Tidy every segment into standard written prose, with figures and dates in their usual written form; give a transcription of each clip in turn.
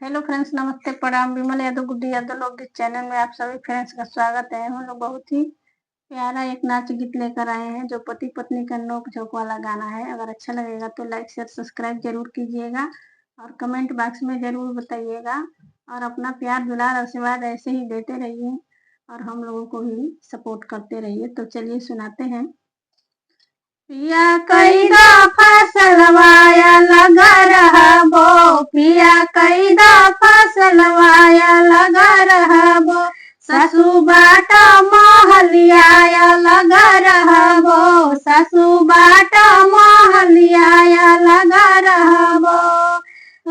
Hello friends, नमस्ते, प्रणाम। विमल यादव, गुड्डी यादव लोकगीत चैनल में आप सभी फ्रेंड्स का स्वागत है। हम लोग बहुत ही प्यारा एक नाच गीत लेकर आए हैं जो पति पत्नी का नोक झोंक वाला गाना है। अगर अच्छा लगेगा तो लाइक शेयर सब्सक्राइब जरूर कीजिएगा और कमेंट बॉक्स में जरूर बताइएगा और अपना प्यार दुलार आशीर्वाद ऐसे ही देते रहिए और हम लोगों को भी सपोर्ट करते रहिए। तो चलिए सुनाते हैं। पिया कैदा फसलवाया लगा रहा बो, पिया कैदा फसलवाया लगा रहा बो, ससु बाटा महलियाया लगा रहा बो, ससु बाटा महलियाया लगा रहा बो।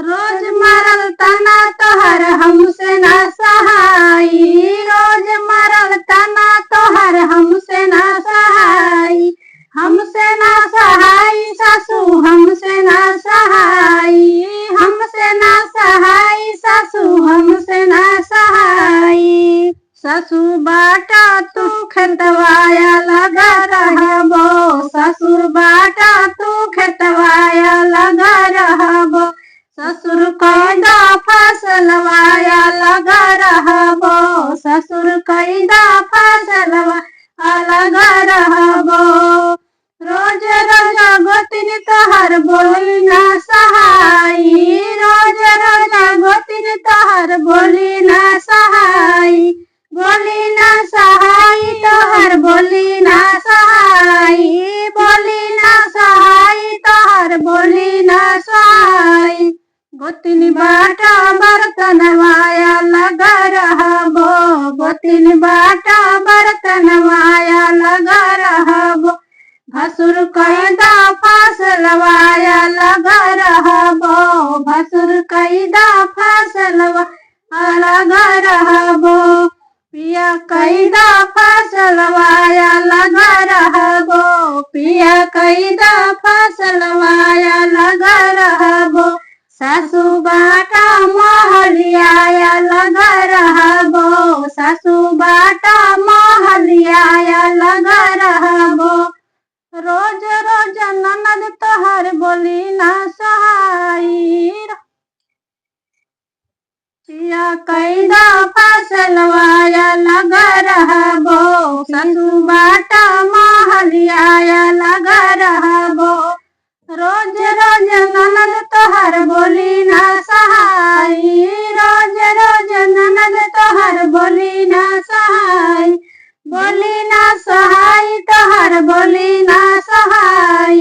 रोज मरल तना तोहर हमसे ना सहाई, रोज मरल तना तोहर हमसे ना सहाई, हमसे ना सहाई सासू, हमसे ना सहाई, हमसे ना सहाई सासू, हमसे ना सहाई। ससु बाटा तू खेतवाया लगा रहा बो, ससुर बाटा तू खेतवाया लगा रहा बो, ससुर कैदा फसलवाया लगा रहा बो, ससुर कैदा फसलवाया लगा रहा बो। रोज रोज गोतिन तोहर बोली ना सहाई, रोज रोज गोतिन तोहर बोली ना सहाई, बोली ना सहाई तोहर बोली ना सहाई, बोली ना सहाई तोहर बोली ना सहाई। गोतिन बाटा बर्तन वाया लगा रहा बो, गोतिन बाटा बर्तन वाया लगा रहा बो, भसुर कैदा फसलवाया लगा रहा बो, भसुर कैदा फसलवाया लगा रहा बो। पिया कैदा फसलवाया लगा रहा बो, पिया कैदा फसलवाया लगा रहा बो, सासू बाटा महलियाया लगा रहा बो, सासू बाटा महलियाया लगा रहा बो। रोज रोज ननद तोहर बोली ना सहाई, पिया कैदा फसलवाया लगा रहा बो, ससु बाटा महलियाया लगा रहा बो। रोज रोज ननद तोहर बोली ना सहाई, रोज रोज ननद तोहर बोली ना सहाई, बोली ना सहाई तोहर बोली ना सहाई,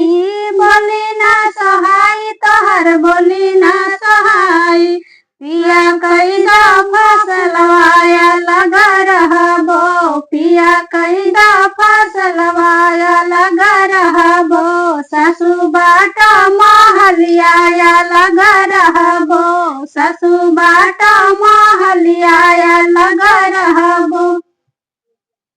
बोली ना सहाई तोहर बोली ना सहाई। पिया कैदा फसलवाया लगा रहा बो, पिया कैदा फसलवाया लगा रहा बो, सासू बाटा महलियाया लगा रहा बो, सासू बाटा महलियाया लगा रहा बो।